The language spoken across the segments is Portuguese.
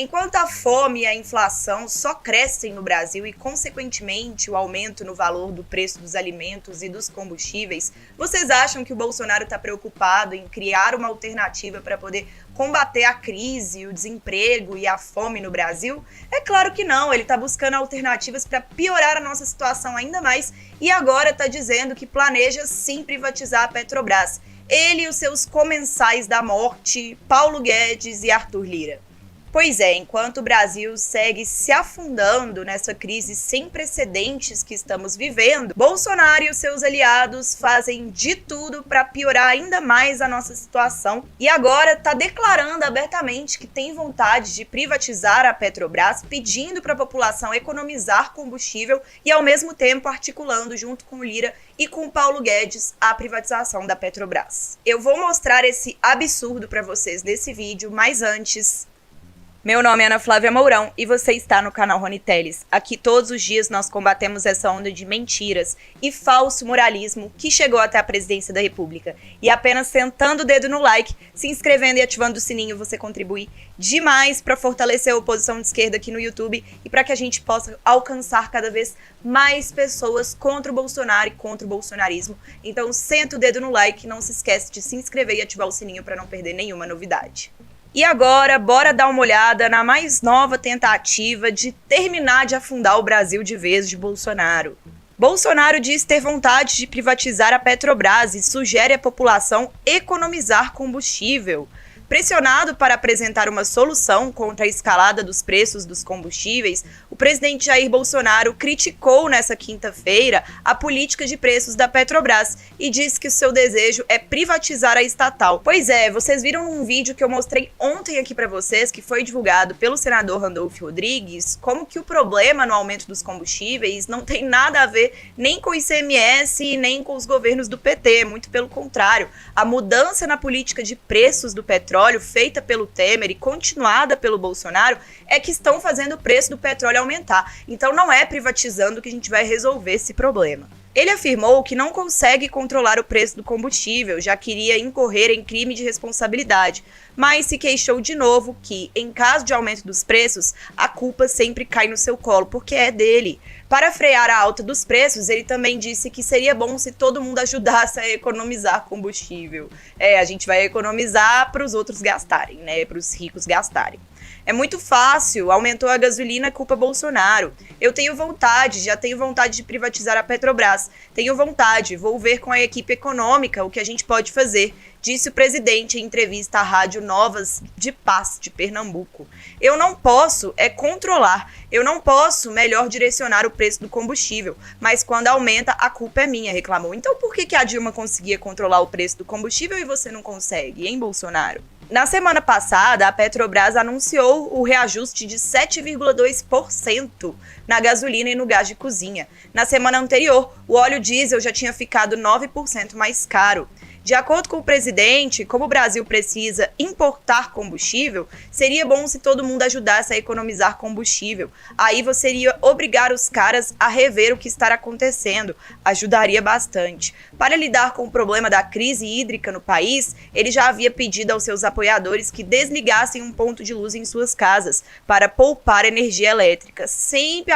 Enquanto a fome e a inflação só crescem no Brasil e, consequentemente, o aumento no valor do preço dos alimentos e dos combustíveis, vocês acham que o Bolsonaro está preocupado em criar uma alternativa para poder combater a crise, o desemprego e a fome no Brasil? É claro que não, ele está buscando alternativas para piorar a nossa situação ainda mais e agora está dizendo que planeja sim privatizar a Petrobras. Ele e os seus comensais da morte, Paulo Guedes e Arthur Lira. Pois é, enquanto o Brasil segue se afundando nessa crise sem precedentes que estamos vivendo, Bolsonaro e os seus aliados fazem de tudo para piorar ainda mais a nossa situação e agora está declarando abertamente que tem vontade de privatizar a Petrobras, pedindo para a população economizar combustível e ao mesmo tempo articulando junto com o Lira e com o Paulo Guedes a privatização da Petrobras. Eu vou mostrar esse absurdo para vocês nesse vídeo, mas antes... Meu nome é Ana Flávia Mourão e você está no canal Rony Teles. Aqui todos os dias nós combatemos essa onda de mentiras e falso moralismo que chegou até a presidência da República. E apenas sentando o dedo no like, se inscrevendo e ativando o sininho, você contribui demais para fortalecer a oposição de esquerda aqui no YouTube e para que a gente possa alcançar cada vez mais pessoas contra o Bolsonaro e contra o bolsonarismo. Então senta o dedo no like, não se esquece de se inscrever e ativar o sininho para não perder nenhuma novidade. E agora, bora dar uma olhada na mais nova tentativa de terminar de afundar o Brasil de vez de Bolsonaro. Bolsonaro diz ter vontade de privatizar a Petrobras e sugere à população economizar combustível. Pressionado para apresentar uma solução contra a escalada dos preços dos combustíveis, o presidente Jair Bolsonaro criticou nessa quinta-feira a política de preços da Petrobras e disse que o seu desejo é privatizar a estatal. Pois é, vocês viram num vídeo que eu mostrei ontem aqui para vocês, que foi divulgado pelo senador Randolfo Rodrigues, como que o problema no aumento dos combustíveis não tem nada a ver nem com o ICMS nem com os governos do PT, muito pelo contrário. A mudança na política de preços do petróleo feita pelo Temer e continuada pelo Bolsonaro é que estão fazendo o preço do petróleo aumentar. Então não é privatizando que a gente vai resolver esse problema. Ele afirmou que não consegue controlar o preço do combustível, já queria incorrer em crime de responsabilidade, mas se queixou de novo que, em caso de aumento dos preços, a culpa sempre cai no seu colo, porque é dele. Para frear a alta dos preços, ele também disse que seria bom se todo mundo ajudasse a economizar combustível. A gente vai economizar para os outros gastarem, né? Para os ricos gastarem. É muito fácil, aumentou a gasolina, culpa Bolsonaro. Eu tenho vontade, já tenho vontade de privatizar a Petrobras. Tenho vontade, vou ver com a equipe econômica o que a gente pode fazer, disse o presidente em entrevista à Rádio Novas de Paz, de Pernambuco. Eu não posso controlar, eu não posso melhor direcionar o preço do combustível, mas quando aumenta a culpa é minha, reclamou. Então por que a Dilma conseguia controlar o preço do combustível e você não consegue, hein, Bolsonaro? Na semana passada, a Petrobras anunciou o reajuste de 7,2% na gasolina e no gás de cozinha. Na semana anterior, o óleo diesel já tinha ficado 9% mais caro. De acordo com o presidente, como o Brasil precisa importar combustível, seria bom se todo mundo ajudasse a economizar combustível. Aí você iria obrigar os caras a rever o que está acontecendo. Ajudaria bastante. Para lidar com o problema da crise hídrica no país, ele já havia pedido aos seus apoiadores que desligassem um ponto de luz em suas casas para poupar energia elétrica. Sempre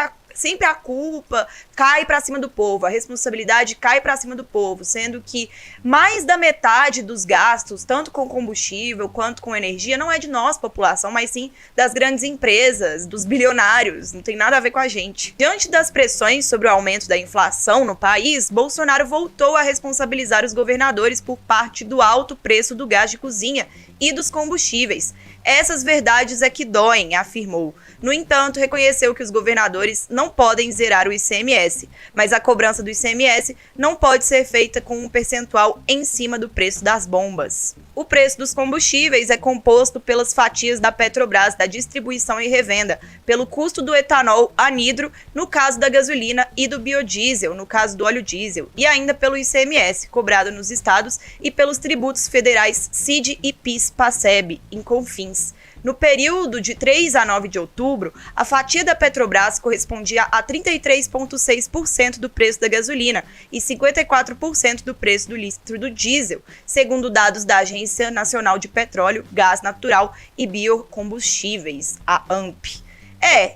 a culpa cai para cima do povo, a responsabilidade cai para cima do povo, sendo que mais da metade dos gastos, tanto com combustível quanto com energia, não é de nós, população, mas sim das grandes empresas, dos bilionários, não tem nada a ver com a gente. Diante das pressões sobre o aumento da inflação no país, Bolsonaro voltou a responsabilizar os governadores por parte do alto preço do gás de cozinha e dos combustíveis. Essas verdades é que doem, afirmou. No entanto, reconheceu que os governadores não podem zerar o ICMS, mas a cobrança do ICMS não pode ser feita com um percentual em cima do preço das bombas. O preço dos combustíveis é composto pelas fatias da Petrobras, da distribuição e revenda, pelo custo do etanol anidro, no caso da gasolina, e do biodiesel, no caso do óleo diesel, e ainda pelo ICMS, cobrado nos estados, e pelos tributos federais CID e PIS-PASEB, em Confins. No período de 3 a 9 de outubro, a fatia da Petrobras correspondia a 33,6% do preço da gasolina e 54% do preço do litro do diesel, segundo dados da Agência Nacional de Petróleo, Gás Natural e Biocombustíveis, a ANP.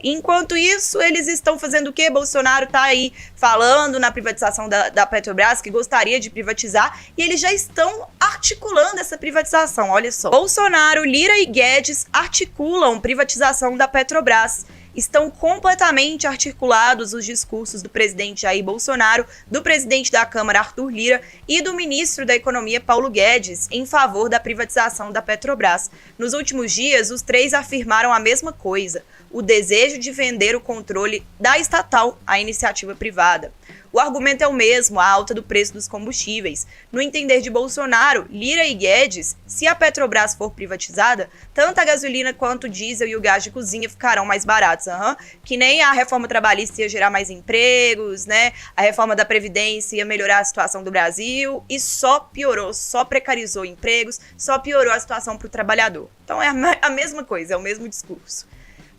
Enquanto isso, eles estão fazendo o quê? Bolsonaro está aí falando na privatização da Petrobras, que gostaria de privatizar, e eles já estão articulando essa privatização, olha só. Bolsonaro, Lira e Guedes articulam privatização da Petrobras. Estão completamente articulados os discursos do presidente Jair Bolsonaro, do presidente da Câmara Arthur Lira e do ministro da Economia Paulo Guedes em favor da privatização da Petrobras. Nos últimos dias, os três afirmaram a mesma coisa: o desejo de vender o controle da estatal à iniciativa privada. O argumento é o mesmo, a alta do preço dos combustíveis. No entender de Bolsonaro, Lira e Guedes, se a Petrobras for privatizada, tanto a gasolina quanto o diesel e o gás de cozinha ficarão mais baratos. Que nem a reforma trabalhista ia gerar mais empregos, né? A reforma da Previdência ia melhorar a situação do Brasil e só piorou, só precarizou empregos, só piorou a situação para o trabalhador. Então é a mesma coisa, é o mesmo discurso.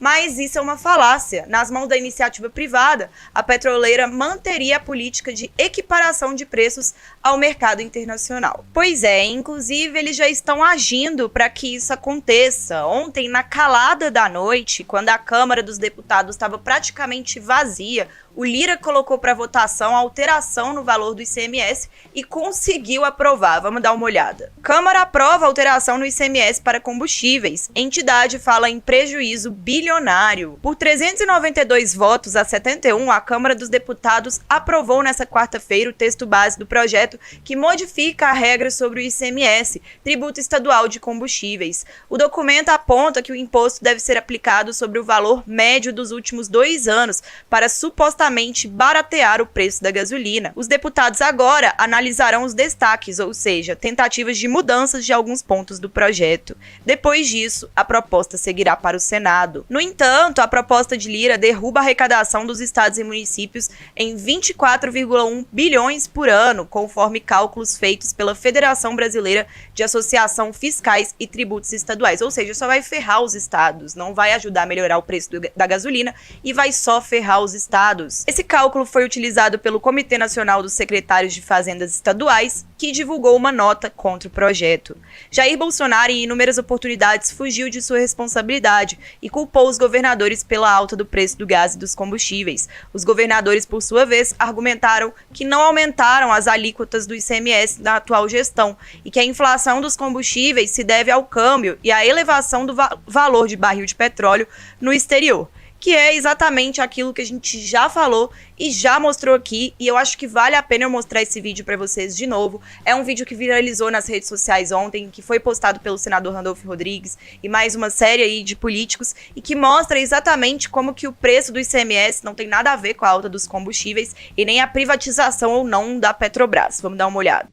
Mas isso é uma falácia. Nas mãos da iniciativa privada, a petroleira manteria a política de equiparação de preços ao mercado internacional. Pois é, inclusive eles já estão agindo para que isso aconteça. Ontem, na calada da noite, quando a Câmara dos Deputados estava praticamente vazia, o Lira colocou para votação a alteração no valor do ICMS e conseguiu aprovar. Vamos dar uma olhada. Câmara aprova a alteração no ICMS para combustíveis. Entidade fala em prejuízo bilionário. Por 392 votos a 71, a Câmara dos Deputados aprovou nesta quarta-feira o texto base do projeto que modifica a regra sobre o ICMS, tributo estadual de combustíveis. O documento aponta que o imposto deve ser aplicado sobre o valor médio dos últimos 2 anos para supostamente baratear o preço da gasolina. Os deputados agora analisarão os destaques, ou seja, tentativas de mudanças de alguns pontos do projeto. Depois disso, a proposta seguirá para o Senado. No entanto, a proposta de Lira derruba a arrecadação dos estados e municípios em 24,1 bilhões por ano, conforme cálculos feitos pela Federação Brasileira de Associação Fiscais e Tributos Estaduais. Ou seja, só vai ferrar os estados, não vai ajudar a melhorar o preço da gasolina e vai só ferrar os estados. Esse cálculo foi utilizado pelo Comitê Nacional dos Secretários de Fazendas Estaduais, que divulgou uma nota contra o projeto. Jair Bolsonaro, em inúmeras oportunidades, fugiu de sua responsabilidade e culpou os governadores pela alta do preço do gás e dos combustíveis. Os governadores, por sua vez, argumentaram que não aumentaram as alíquotas do ICMS na atual gestão e que a inflação dos combustíveis se deve ao câmbio e à elevação do valor de barril de petróleo no exterior, que é exatamente aquilo que a gente já falou e já mostrou aqui, e eu acho que vale a pena eu mostrar esse vídeo para vocês de novo. É um vídeo que viralizou nas redes sociais ontem, que foi postado pelo senador Randolfo Rodrigues e mais uma série aí de políticos, e que mostra exatamente como que o preço do ICMS não tem nada a ver com a alta dos combustíveis e nem a privatização ou não da Petrobras. Vamos dar uma olhada.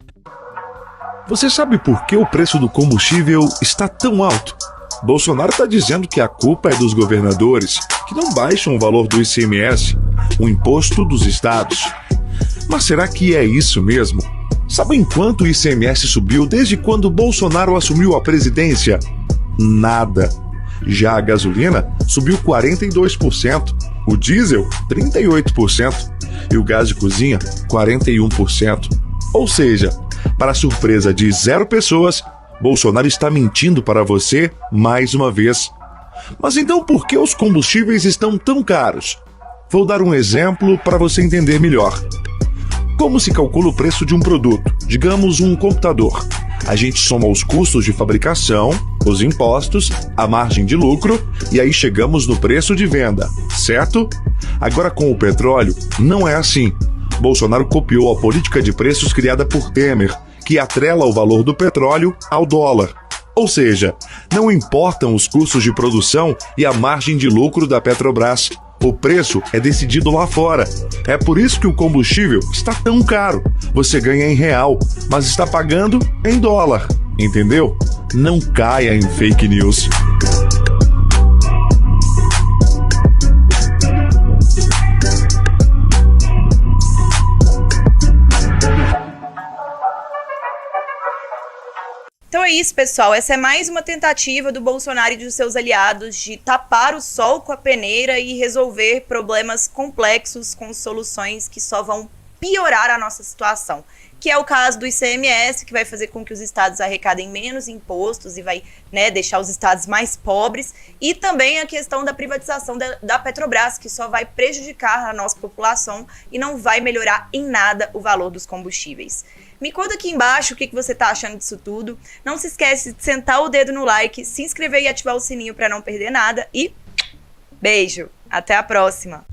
Você sabe por que o preço do combustível está tão alto? Bolsonaro está dizendo que a culpa é dos governadores, que não baixam o valor do ICMS, o imposto dos estados. Mas será que é isso mesmo? Sabem quanto o ICMS subiu desde quando Bolsonaro assumiu a presidência? Nada. Já a gasolina subiu 42%, o diesel 38% e o gás de cozinha 41%. Ou seja, para surpresa de 0 pessoas, Bolsonaro está mentindo para você mais uma vez. Mas então por que os combustíveis estão tão caros? Vou dar um exemplo para você entender melhor. Como se calcula o preço de um produto? Digamos um computador. A gente soma os custos de fabricação, os impostos, a margem de lucro e aí chegamos no preço de venda, certo? Agora com o petróleo, não é assim. Bolsonaro copiou a política de preços criada por Temer, que atrela o valor do petróleo ao dólar. Ou seja, não importam os custos de produção e a margem de lucro da Petrobras. O preço é decidido lá fora. É por isso que o combustível está tão caro. Você ganha em real, mas está pagando em dólar. Entendeu? Não caia em fake news. Então é isso, pessoal. Essa é mais uma tentativa do Bolsonaro e dos seus aliados de tapar o sol com a peneira e resolver problemas complexos com soluções que só vão piorar a nossa situação. Que é o caso do ICMS, que vai fazer com que os estados arrecadem menos impostos e vai, né, deixar os estados mais pobres. E também a questão da privatização da Petrobras, que só vai prejudicar a nossa população e não vai melhorar em nada o valor dos combustíveis. Me conta aqui embaixo o que você está achando disso tudo. Não se esquece de sentar o dedo no like, se inscrever e ativar o sininho para não perder nada. E beijo! Até a próxima!